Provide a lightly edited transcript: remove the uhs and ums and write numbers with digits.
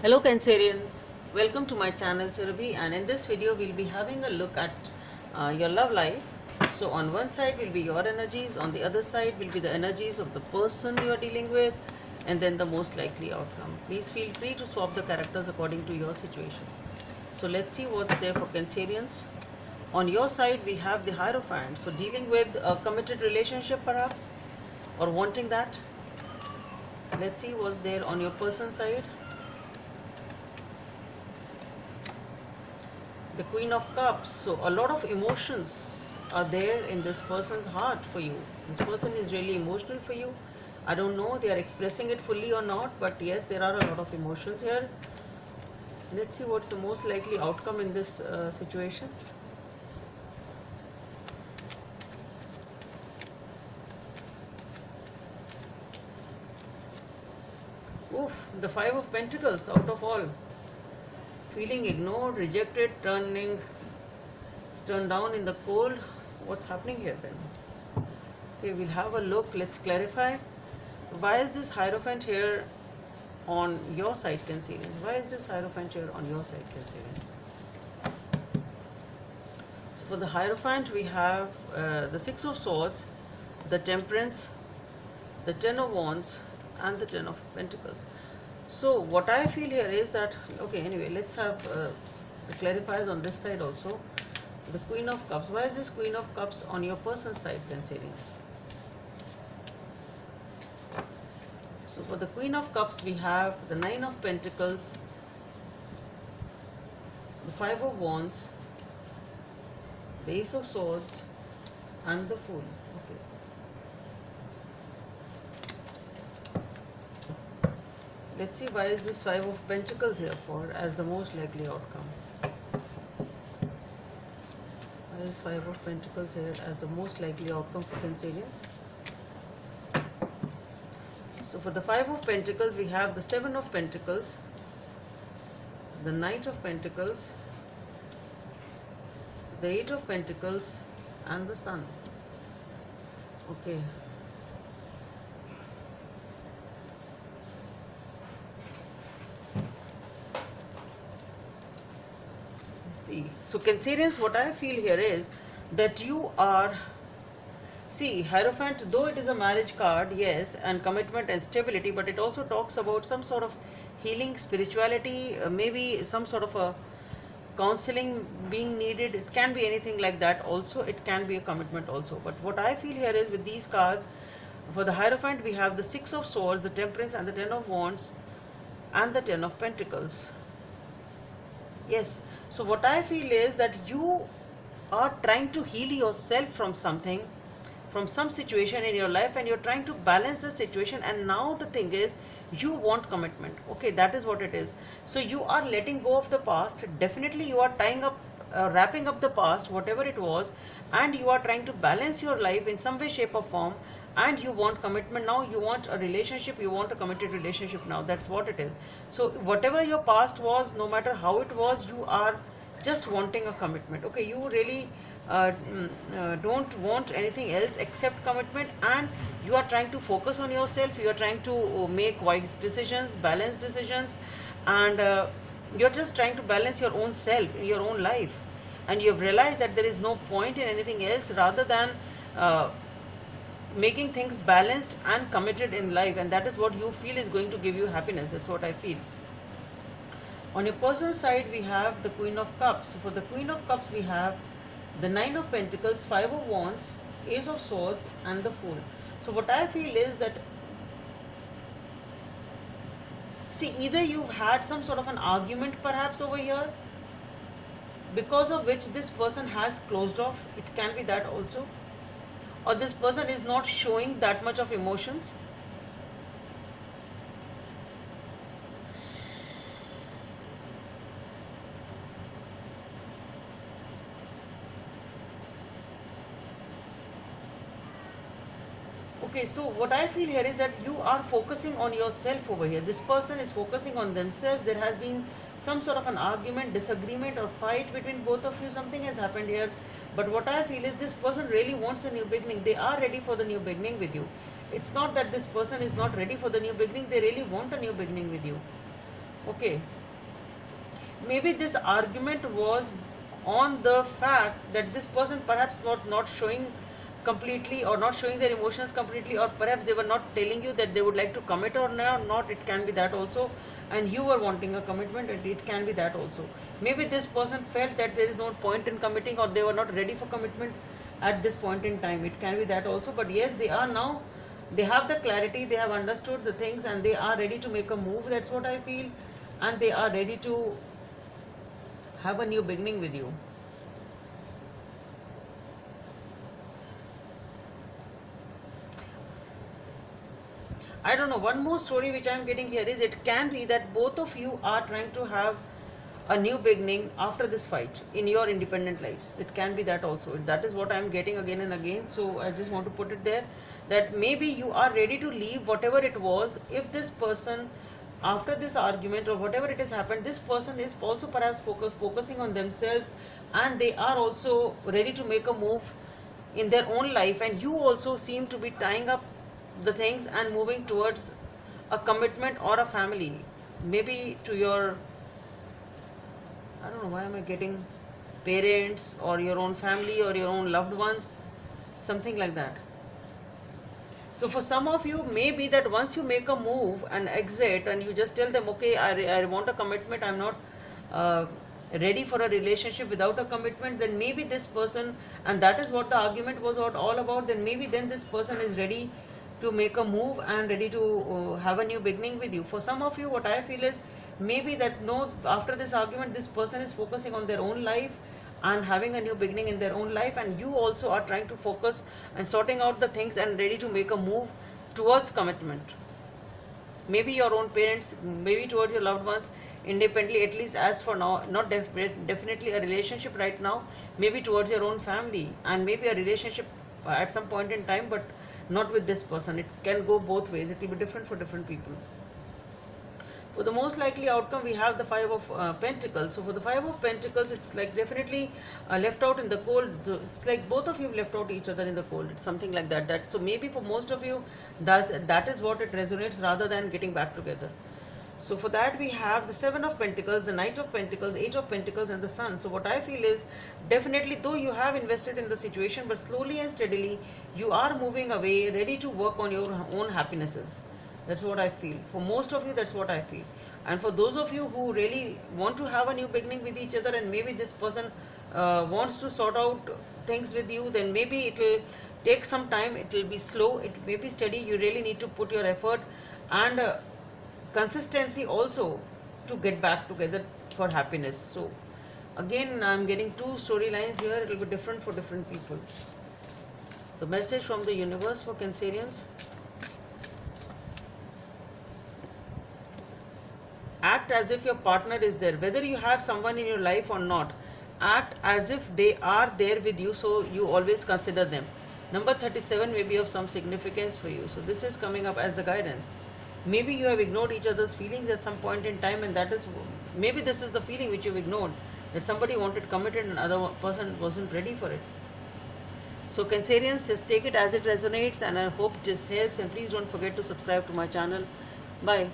Hello Cancerians, welcome to my channel Surabhi, and in this video we'll be having a look at your love life. So on one side will be your energies, on the other side will be the energies of the person you are dealing with, and then the most likely outcome. Please feel free to swap the characters according to your situation. So let's see what's there for Cancerians. On your side we have the Hierophant, so dealing with a committed relationship perhaps, or wanting that. Let's see what's there on your person side. The Queen of Cups. So a lot of emotions are there in this person's heart for you. This person is really emotional for you. I don't know they are expressing it fully or not, but yes, there are a lot of emotions here. Let's see what's the most likely outcome in this situation. Oof, the Five of Pentacles out of all. Feeling ignored, rejected, turned down in the cold. What's happening here then? Okay, we'll have a look. Let's clarify. Why is this Hierophant here on your side, Cancerians? Why is this Hierophant here on your side, Cancerians? So for the Hierophant, we have the Six of Swords, the Temperance, the Ten of Wands, and the Ten of Pentacles. So what I feel here is that, okay, anyway, let's have the clarifiers on this side also. The Queen of Cups. Why is this Queen of Cups on your person's side, Cancerians? So for the Queen of Cups, we have the Nine of Pentacles, the Five of Wands, the Ace of Swords, and the Fool. Okay. Let's see why is this Five of Pentacles here for as the most likely outcome. Why is Five of Pentacles here as the most likely outcome for Cancerians? So for the Five of Pentacles, we have the Seven of Pentacles, the Knight of Pentacles, the Eight of Pentacles, and the Sun. Okay. See, so Cancerians, what I feel here is that you are, see, Hierophant, though it is a marriage card, yes, and commitment and stability, but it also talks about some sort of healing, spirituality, maybe some sort of a counseling being needed. It can be anything like that also. It can be a commitment also. But what I feel here is with these cards, for the Hierophant, we have the Six of Swords, the Temperance, and the Ten of Wands, and the Ten of Pentacles. Yes. So what I feel is that you are trying to heal yourself from something, from some situation in your life, and you're trying to balance the situation, and now the thing is you want commitment. Okay, that is what it is. So you are letting go of the past. Definitely you are tying up, wrapping up the past, whatever it was, and you are trying to balance your life in some way, shape or form, and you want commitment now. You want a relationship, you want a committed relationship now. That's what it is. So whatever your past was, no matter how it was, you are just wanting a commitment. Okay, you really don't want anything else except commitment, and you are trying to focus on yourself. You are trying to make wise decisions, balanced decisions, and you're just trying to balance your own self in your own life, and you've realized that there is no point in anything else rather than making things balanced and committed in life, and that is what you feel is going to give you happiness. That's what I feel. On your personal side, we have the Queen of Cups. For the Queen of Cups, we have the Nine of Pentacles, Five of Wands, Ace of Swords, and the Fool. So what I feel is that, see, either you've had some sort of an argument perhaps over here, because of which this person has closed off. It can be that also. Or this person is not showing that much of emotions. Okay, so what I feel here is that you are focusing on yourself over here. This person is focusing on themselves. There has been some sort of an argument, disagreement, or fight between both of you. Something has happened here. But what I feel is this person really wants a new beginning. They are ready for the new beginning with you. It's not that this person is not ready for the new beginning. They really want a new beginning with you. Okay, maybe this argument was on the fact that this person perhaps not showing completely, or not showing their emotions completely, or perhaps they were not telling you that they would like to commit or not. It can be that also. And you were wanting a commitment, and it can be that also. Maybe this person felt that there is no point in committing, or they were not ready for commitment at this point in time. It can be that also. But yes, they are now, they have the clarity, they have understood the things, and they are ready to make a move. That's what I feel. And they are ready to have a new beginning with you. I don't know. One more story which I'm getting here is, it can be that both of you are trying to have a new beginning after this fight in your independent lives. It can be that also. That is what I'm getting again and again. So I just want to put it there, that maybe you are ready to leave whatever it was. If this person, after this argument or whatever it has happened, this person is also perhaps focusing on themselves, and they are also ready to make a move in their own life, and you also seem to be tying up the things and moving towards a commitment or a family, maybe to your, I don't know why am I getting parents or your own family or your own loved ones, something like that. So for some of you, maybe that once you make a move and exit, and you just tell them, okay, I want a commitment, I'm not uh, ready for a relationship without a commitment, then maybe this person, and that is what the argument was all about, then maybe then this person is ready to make a move and ready to have a new beginning with you. For some of you, what I feel is, maybe that no, after this argument, this person is focusing on their own life and having a new beginning in their own life, and you also are trying to focus and sorting out the things and ready to make a move towards commitment. Maybe your own parents, maybe towards your loved ones, independently, at least as for now, not definitely a relationship right now, maybe towards your own family, and maybe a relationship at some point in time, but not with this person. It can go both ways, it will be different for different people. For the most likely outcome, we have the Five of Pentacles. So for the Five of Pentacles, it's like definitely left out in the cold. It's like both of you have left out each other in the cold. It's something like that. So maybe for most of you, that is what it resonates, rather than getting back together. So for that, we have the Seven of Pentacles, the Knight of Pentacles, Age of Pentacles, and the Sun. So what I feel is, definitely, though you have invested in the situation, but slowly and steadily, you are moving away, ready to work on your own happinesses. That's what I feel. For most of you, that's what I feel. And for those of you who really want to have a new beginning with each other, and maybe this person wants to sort out things with you, then maybe it will take some time, it will be slow, it may be steady. You really need to put your effort and consistency also to get back together for happiness. So again, I'm getting two storylines here. It will be different for different people. The message from the universe for Cancerians: act as if your partner is there. Whether you have someone in your life or not, act as if they are there with you, so you always consider them. Number 37 may be of some significance for you. So this is coming up as the guidance. Maybe you have ignored each other's feelings at some point in time, and that is, maybe this is the feeling which you've ignored, that somebody wanted committed and other person wasn't ready for it. So Cancerians, just take it as it resonates, and I hope this helps, and please don't forget to subscribe to my channel. Bye.